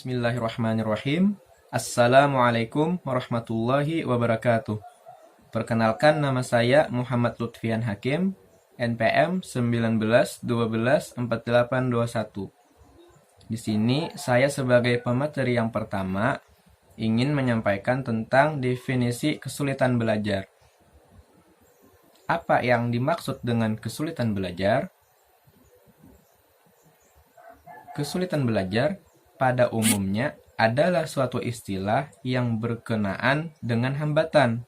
Bismillahirrahmanirrahim. Assalamualaikum warahmatullahi wabarakatuh. Perkenalkan, nama saya Muhammad Lutfian Hakim, NPM 19124821. Di sini saya sebagai pemateri yang pertama ingin menyampaikan tentang definisi kesulitan belajar. Apa yang dimaksud dengan kesulitan belajar? Kesulitan belajar pada umumnya adalah suatu istilah yang berkenaan dengan hambatan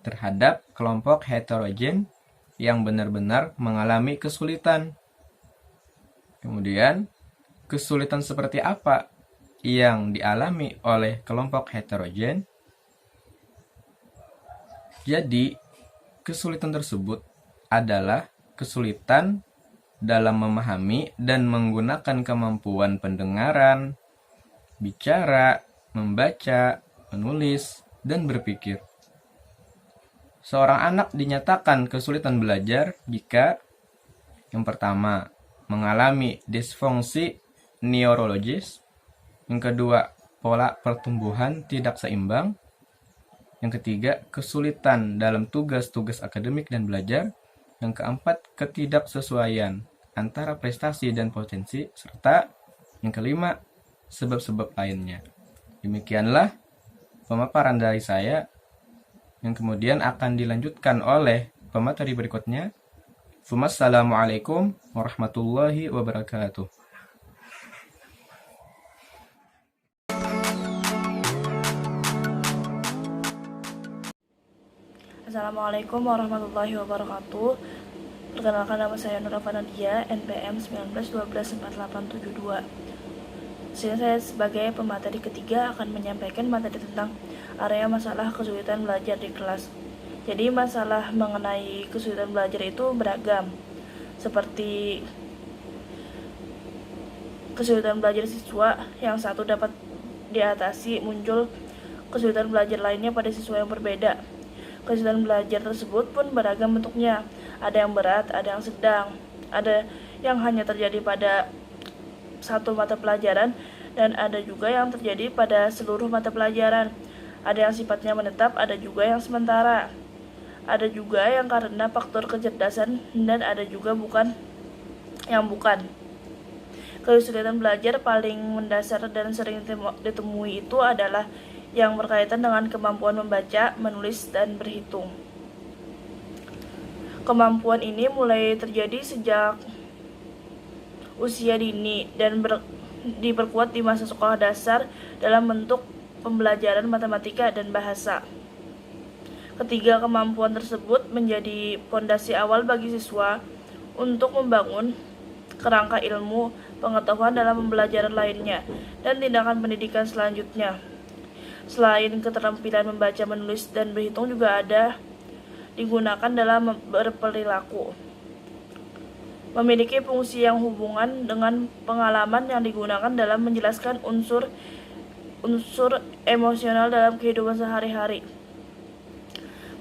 terhadap kelompok heterogen yang benar-benar mengalami kesulitan. Kemudian, kesulitan seperti apa yang dialami oleh kelompok heterogen? Jadi, kesulitan tersebut adalah kesulitan dalam memahami dan menggunakan kemampuan pendengaran, bicara, membaca, menulis, dan berpikir. Seorang anak dinyatakan kesulitan belajar jika yang pertama, mengalami disfungsi neurologis, yang kedua, pola pertumbuhan tidak seimbang, yang ketiga, kesulitan dalam tugas-tugas akademik dan belajar, yang keempat, ketidaksesuaian antara prestasi dan potensi, serta yang kelima, sebab-sebab lainnya. Demikianlah pemaparan dari saya yang kemudian akan dilanjutkan oleh pemateri berikutnya. Wassalamualaikum warahmatullahi wabarakatuh. Assalamualaikum warahmatullahi wabarakatuh. Perkenalkan, nama saya Nura Fanadia, NPM 19124872. Di sini saya sebagai pemateri ketiga akan menyampaikan materi tentang area masalah kesulitan belajar di kelas. Jadi masalah mengenai kesulitan belajar itu beragam, seperti kesulitan belajar siswa yang satu dapat diatasi, muncul kesulitan belajar lainnya pada siswa yang berbeda. Kesulitan belajar tersebut pun beragam bentuknya, ada yang berat, ada yang sedang, ada yang hanya terjadi pada satu mata pelajaran, dan ada juga yang terjadi pada seluruh mata pelajaran. Ada yang sifatnya menetap, ada juga yang sementara. Ada juga yang karena faktor kecerdasan, dan ada juga bukan. Kesulitan belajar paling mendasar dan sering ditemui itu adalah yang berkaitan dengan kemampuan membaca, menulis, dan berhitung. Kemampuan ini mulai terjadi sejak usia dini dan diperkuat di masa sekolah dasar dalam bentuk pembelajaran matematika dan bahasa. Ketiga kemampuan tersebut menjadi fondasi awal bagi siswa untuk membangun kerangka ilmu, pengetahuan dalam pembelajaran lainnya, dan tindakan pendidikan selanjutnya. Selain keterampilan membaca, menulis, dan berhitung juga ada digunakan dalam berperilaku. Memiliki fungsi yang hubungan dengan pengalaman yang digunakan dalam menjelaskan unsur emosional dalam kehidupan sehari-hari.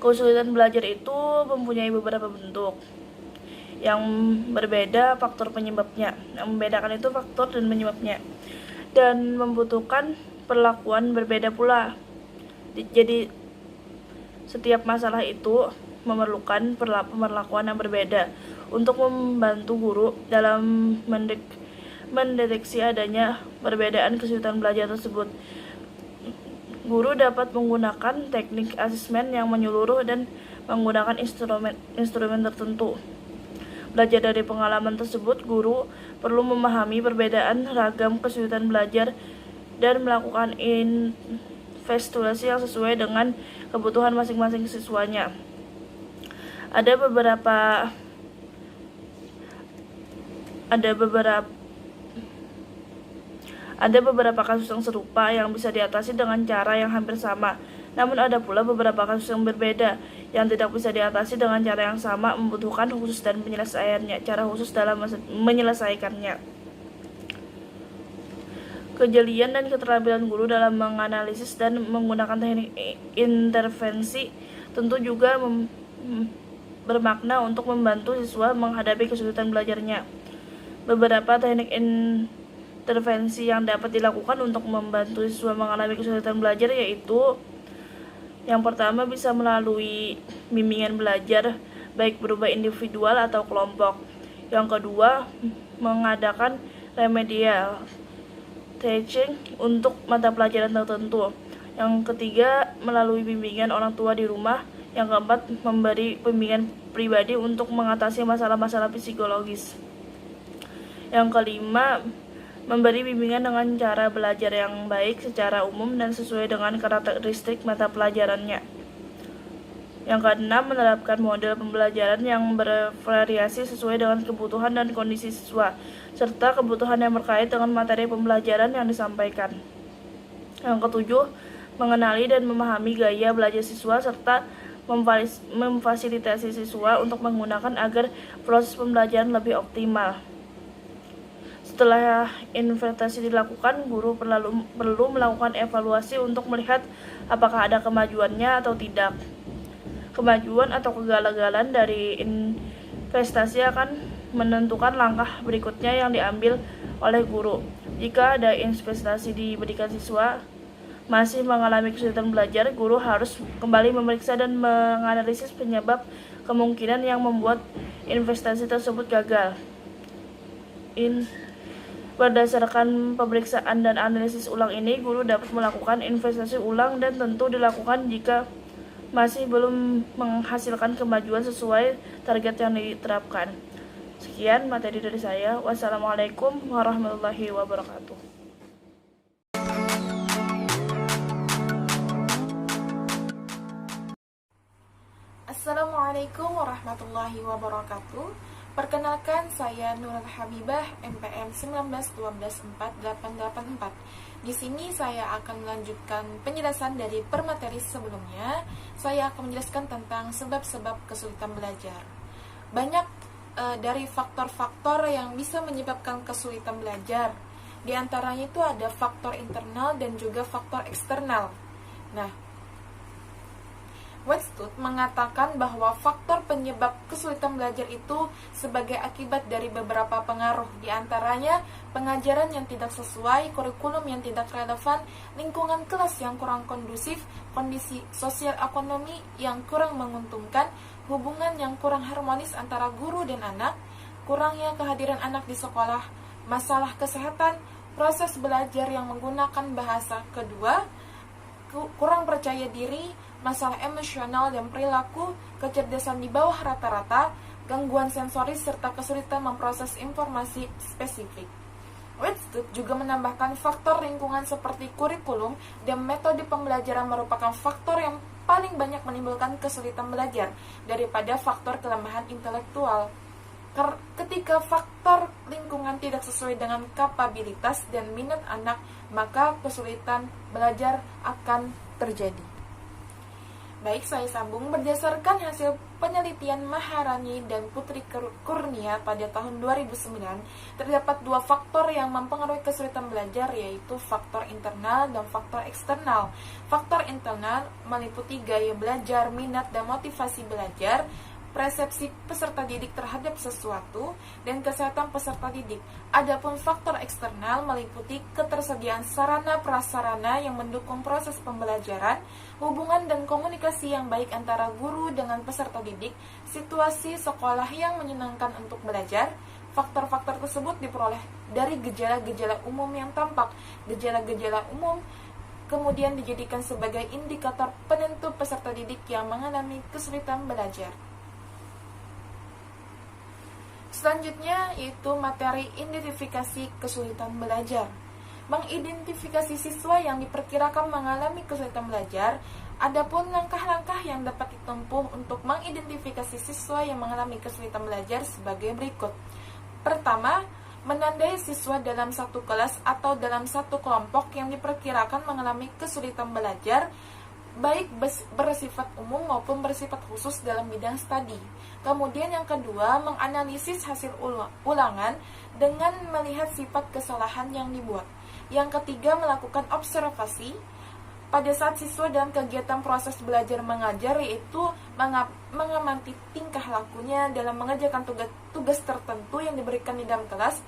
Kesulitan belajar itu mempunyai beberapa bentuk yang berbeda faktor penyebabnya. Yang membedakan itu faktor dan penyebabnya, dan membutuhkan perlakuan berbeda pula. Jadi setiap masalah itu memerlukan perlakuan yang berbeda untuk membantu guru dalam mendeteksi adanya perbedaan kesulitan belajar tersebut. Guru dapat menggunakan teknik asesmen yang menyeluruh dan menggunakan instrumen tertentu. Belajar dari pengalaman tersebut, guru perlu memahami perbedaan ragam kesulitan belajar dan melakukan investigasi yang sesuai dengan kebutuhan masing-masing siswanya. Ada beberapa kasus yang serupa yang bisa diatasi dengan cara yang hampir sama. Namun ada pula beberapa kasus yang berbeda yang tidak bisa diatasi dengan cara yang sama, membutuhkan khusus dan cara khusus dalam menyelesaikannya. Kejelian dan keterampilan guru dalam menganalisis dan menggunakan teknik intervensi tentu juga bermakna untuk membantu siswa menghadapi kesulitan belajarnya. Beberapa teknik intervensi yang dapat dilakukan untuk membantu siswa mengalami kesulitan belajar yaitu yang pertama bisa melalui bimbingan belajar baik berupa individual atau kelompok. Yang kedua, mengadakan remedial teaching untuk mata pelajaran tertentu. Yang ketiga, melalui bimbingan orang tua di rumah. Yang keempat, memberi bimbingan pribadi untuk mengatasi masalah-masalah psikologis. Yang kelima, memberi bimbingan dengan cara belajar yang baik secara umum dan sesuai dengan karakteristik mata pelajarannya. Yang keenam, menerapkan model pembelajaran yang bervariasi sesuai dengan kebutuhan dan kondisi siswa, serta kebutuhan yang berkait dengan materi pembelajaran yang disampaikan. Yang ketujuh, mengenali dan memahami gaya belajar siswa, serta memfasilitasi siswa untuk menggunakan agar proses pembelajaran lebih optimal. Setelah investasi dilakukan, guru perlu melakukan evaluasi untuk melihat apakah ada kemajuannya atau tidak. Kemajuan atau kegagalan dari investasi akan menentukan langkah berikutnya yang diambil oleh guru. Jika ada investasi diberikan siswa masih mengalami kesulitan belajar, guru harus kembali memeriksa dan menganalisis penyebab kemungkinan yang membuat investasi tersebut gagal. Berdasarkan pemeriksaan dan analisis ulang ini, guru dapat melakukan investasi ulang dan tentu dilakukan jika masih belum menghasilkan kemajuan sesuai target yang diterapkan. Sekian materi dari saya. Wassalamualaikum warahmatullahi wabarakatuh. Assalamualaikum warahmatullahi wabarakatuh. Perkenalkan, saya Nurul Habibah, MPM 191248884. Di sini saya akan melanjutkan penjelasan dari permateri sebelumnya. Saya akan menjelaskan tentang sebab-sebab kesulitan belajar. Banyak dari faktor-faktor yang bisa menyebabkan kesulitan belajar. Di antaranya itu ada faktor internal dan juga faktor eksternal. Nah, Westwood mengatakan bahwa faktor penyebab kesulitan belajar itu sebagai akibat dari beberapa pengaruh, di antaranya pengajaran yang tidak sesuai, kurikulum yang tidak relevan, lingkungan kelas yang kurang kondusif, kondisi sosial ekonomi yang kurang menguntungkan, hubungan yang kurang harmonis antara guru dan anak, kurangnya kehadiran anak di sekolah, masalah kesehatan, proses belajar yang menggunakan bahasa kedua, kurang percaya diri, masalah emosional dan perilaku, kecerdasan di bawah rata-rata, gangguan sensoris, serta kesulitan memproses informasi spesifik. Westwood juga menambahkan faktor lingkungan seperti kurikulum dan metode pembelajaran merupakan faktor yang paling banyak menimbulkan kesulitan belajar daripada faktor kelemahan intelektual. Ketika faktor lingkungan tidak sesuai dengan kapabilitas dan minat anak, maka kesulitan belajar akan terjadi. Baik, saya sambung. Berdasarkan hasil penelitian Maharani dan Putri Kurnia pada tahun 2009, terdapat dua faktor yang mempengaruhi kesulitan belajar, yaitu faktor internal dan faktor eksternal. Faktor internal meliputi gaya belajar, minat dan motivasi belajar, persepsi peserta didik terhadap sesuatu, dan kesehatan peserta didik. Adapun faktor eksternal meliputi ketersediaan sarana-prasarana yang mendukung proses pembelajaran, hubungan dan komunikasi yang baik antara guru dengan peserta didik, situasi sekolah yang menyenangkan untuk belajar. Faktor-faktor tersebut diperoleh dari gejala-gejala umum yang tampak. Gejala-gejala umum kemudian dijadikan sebagai indikator penentu peserta didik yang mengalami kesulitan belajar. Selanjutnya yaitu materi identifikasi kesulitan belajar. Mengidentifikasi siswa yang diperkirakan mengalami kesulitan belajar. Adapun langkah-langkah yang dapat ditempuh untuk mengidentifikasi siswa yang mengalami kesulitan belajar sebagai berikut. Pertama, menandai siswa dalam satu kelas atau dalam satu kelompok yang diperkirakan mengalami kesulitan belajar, baik bersifat umum maupun bersifat khusus dalam bidang studi. Kemudian yang kedua, menganalisis hasil ulangan dengan melihat sifat kesalahan yang dibuat. Yang ketiga, melakukan observasi pada saat siswa dalam kegiatan proses belajar mengajar, yaitu mengamati tingkah lakunya dalam mengerjakan tugas tertentu yang diberikan di dalam kelas,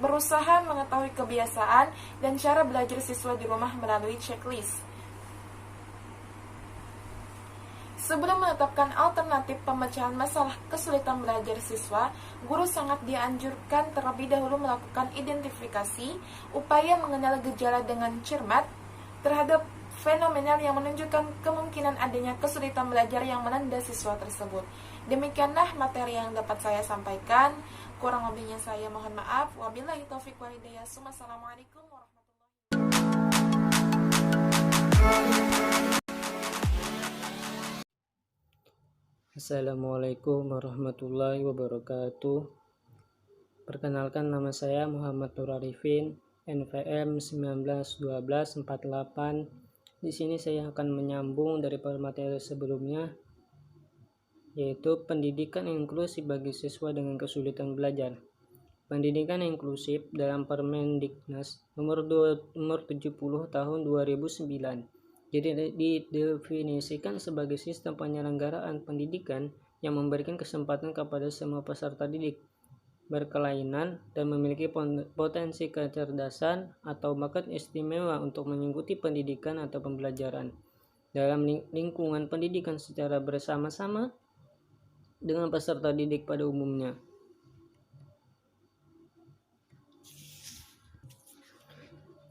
berusaha mengetahui kebiasaan dan cara belajar siswa di rumah melalui checklist. Sebelum menetapkan alternatif pemecahan masalah kesulitan belajar siswa, guru sangat dianjurkan terlebih dahulu melakukan identifikasi, upaya mengenal gejala dengan cermat terhadap fenomenal yang menunjukkan kemungkinan adanya kesulitan belajar yang melanda siswa tersebut. Demikianlah materi yang dapat saya sampaikan. Kurang lebihnya saya mohon maaf. Wabillahi taufiq wal hidayah. Assalamualaikum warahmatullahi wabarakatuh. Assalamualaikum warahmatullahi wabarakatuh. Perkenalkan, nama saya Muhammad Nur Arifin, NPM 191248. Di sini saya akan menyambung dari materi sebelumnya, yaitu pendidikan inklusif bagi siswa dengan kesulitan belajar. Pendidikan inklusif dalam Permendiknas nomor 70 tahun 2009 jadi didefinisikan sebagai sistem penyelenggaraan pendidikan yang memberikan kesempatan kepada semua peserta didik berkelainan dan memiliki potensi kecerdasan atau bakat istimewa untuk mengikuti pendidikan atau pembelajaran dalam lingkungan pendidikan secara bersama-sama dengan peserta didik pada umumnya.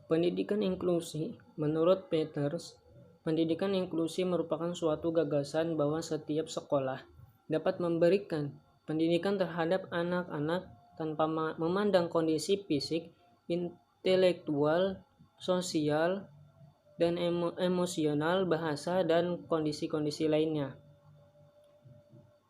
Pendidikan inklusi, menurut Peters, pendidikan inklusi merupakan suatu gagasan bahwa setiap sekolah dapat memberikan pendidikan terhadap anak-anak tanpa memandang kondisi fisik, intelektual, sosial, dan emosional, bahasa, dan kondisi-kondisi lainnya.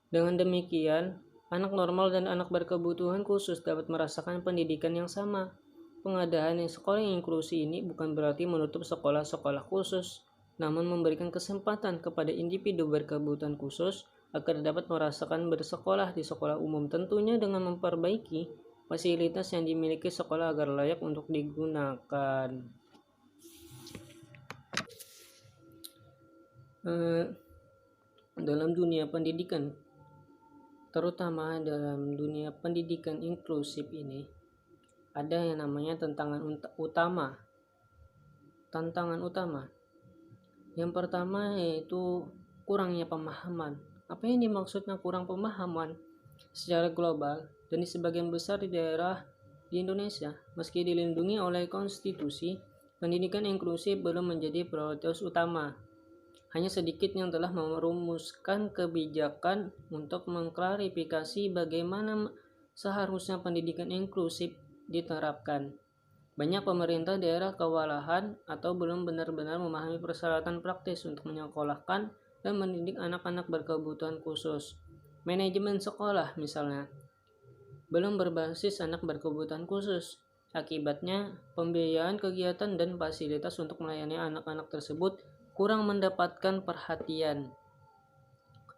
Dengan demikian, anak normal dan anak berkebutuhan khusus dapat merasakan pendidikan yang sama. Pengadaan sekolah inklusi ini bukan berarti menutup sekolah-sekolah khusus, namun memberikan kesempatan kepada individu berkebutuhan khusus agar dapat merasakan bersekolah di sekolah umum, tentunya dengan memperbaiki fasilitas yang dimiliki sekolah agar layak untuk digunakan. Dalam dunia pendidikan, terutama dalam dunia pendidikan inklusif ini, ada yang namanya tantangan utama. Yang pertama yaitu kurangnya pemahaman. Apa yang dimaksudnya kurang pemahaman? Secara global dan di sebagian besar di daerah di Indonesia, meski dilindungi oleh konstitusi, pendidikan inklusif belum menjadi prioritas utama. Hanya sedikit yang telah merumuskan kebijakan untuk mengklarifikasi bagaimana seharusnya pendidikan inklusif diterapkan. Banyak pemerintah daerah kewalahan atau belum benar-benar memahami persyaratan praktis untuk menyekolahkan dan mendidik anak-anak berkebutuhan khusus. Manajemen sekolah misalnya belum berbasis anak berkebutuhan khusus. Akibatnya, pembiayaan kegiatan dan fasilitas untuk melayani anak-anak tersebut kurang mendapatkan perhatian.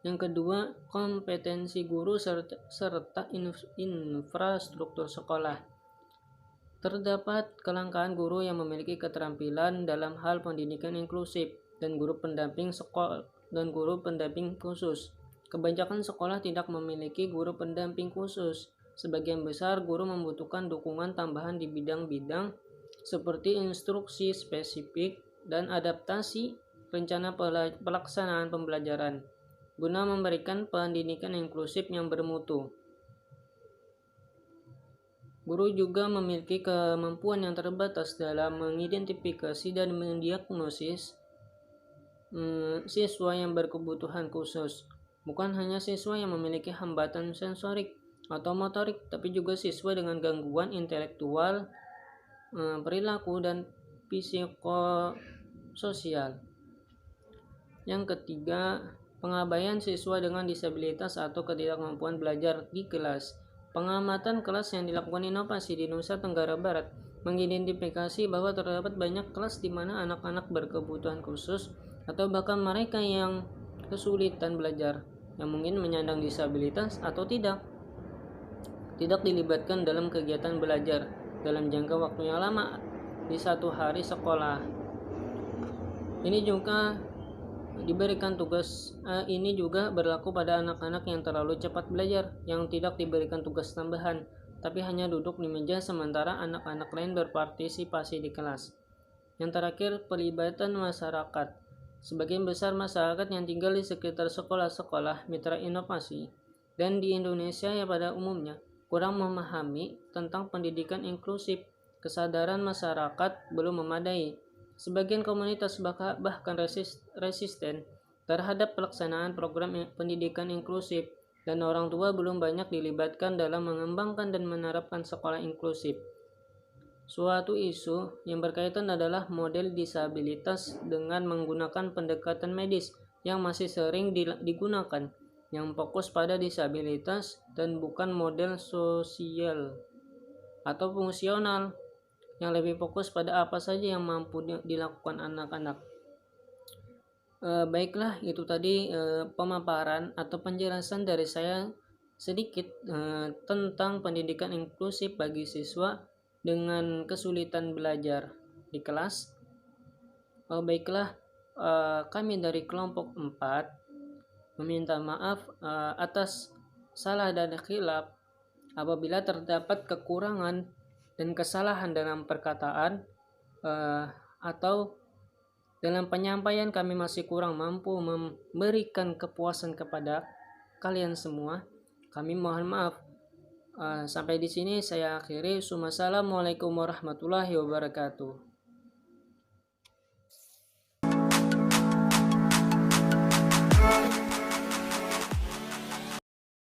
Yang kedua, kompetensi guru serta infrastruktur sekolah. Terdapat kelangkaan guru yang memiliki keterampilan dalam hal pendidikan inklusif dan guru pendamping khusus. Kebanyakan sekolah tidak memiliki guru pendamping khusus. Sebagian besar guru membutuhkan dukungan tambahan di bidang-bidang seperti instruksi spesifik dan adaptasi rencana pelaksanaan pembelajaran guna memberikan pendidikan inklusif yang bermutu. Guru juga memiliki kemampuan yang terbatas dalam mengidentifikasi dan mendiagnosis siswa yang berkebutuhan khusus. Bukan hanya siswa yang memiliki hambatan sensorik atau motorik, tapi juga siswa dengan gangguan intelektual, perilaku, dan psikososial. Yang ketiga, pengabaian siswa dengan disabilitas atau ketidakmampuan belajar di kelas. Pengamatan kelas yang dilakukan inovasi di Nusa Tenggara Barat mengidentifikasi bahwa terdapat banyak kelas di mana anak-anak berkebutuhan khusus atau bahkan mereka yang kesulitan belajar yang mungkin menyandang disabilitas atau tidak dilibatkan dalam kegiatan belajar dalam jangka waktu yang lama di satu hari sekolah. Ini juga berlaku pada anak-anak yang terlalu cepat belajar, yang tidak diberikan tugas tambahan, tapi hanya duduk di meja sementara anak-anak lain berpartisipasi di kelas. Yang terakhir, pelibatan masyarakat. Sebagian besar masyarakat yang tinggal di sekitar sekolah-sekolah mitra inovasi dan di Indonesia ya pada umumnya kurang memahami tentang pendidikan inklusif. Kesadaran masyarakat belum memadai. Sebagian komunitas bahkan resisten terhadap pelaksanaan program pendidikan inklusif, dan orang tua belum banyak dilibatkan dalam mengembangkan dan menerapkan sekolah inklusif. Suatu isu yang berkaitan adalah model disabilitas dengan menggunakan pendekatan medis yang masih sering digunakan, yang fokus pada disabilitas dan bukan model sosial atau fungsional yang lebih fokus pada apa saja yang mampu dilakukan anak-anak. Baiklah, itu tadi pemaparan atau penjelasan dari saya sedikit tentang pendidikan inklusif bagi siswa dengan kesulitan belajar di kelas. Baiklah, kami dari kelompok 4 meminta maaf atas salah dan khilaf apabila terdapat kekurangan dan kesalahan dalam perkataan atau dalam penyampaian kami masih kurang mampu memberikan kepuasan kepada kalian semua. Kami mohon maaf. Sampai di sini saya akhiri. Wassalamualaikum warahmatullahi wabarakatuh.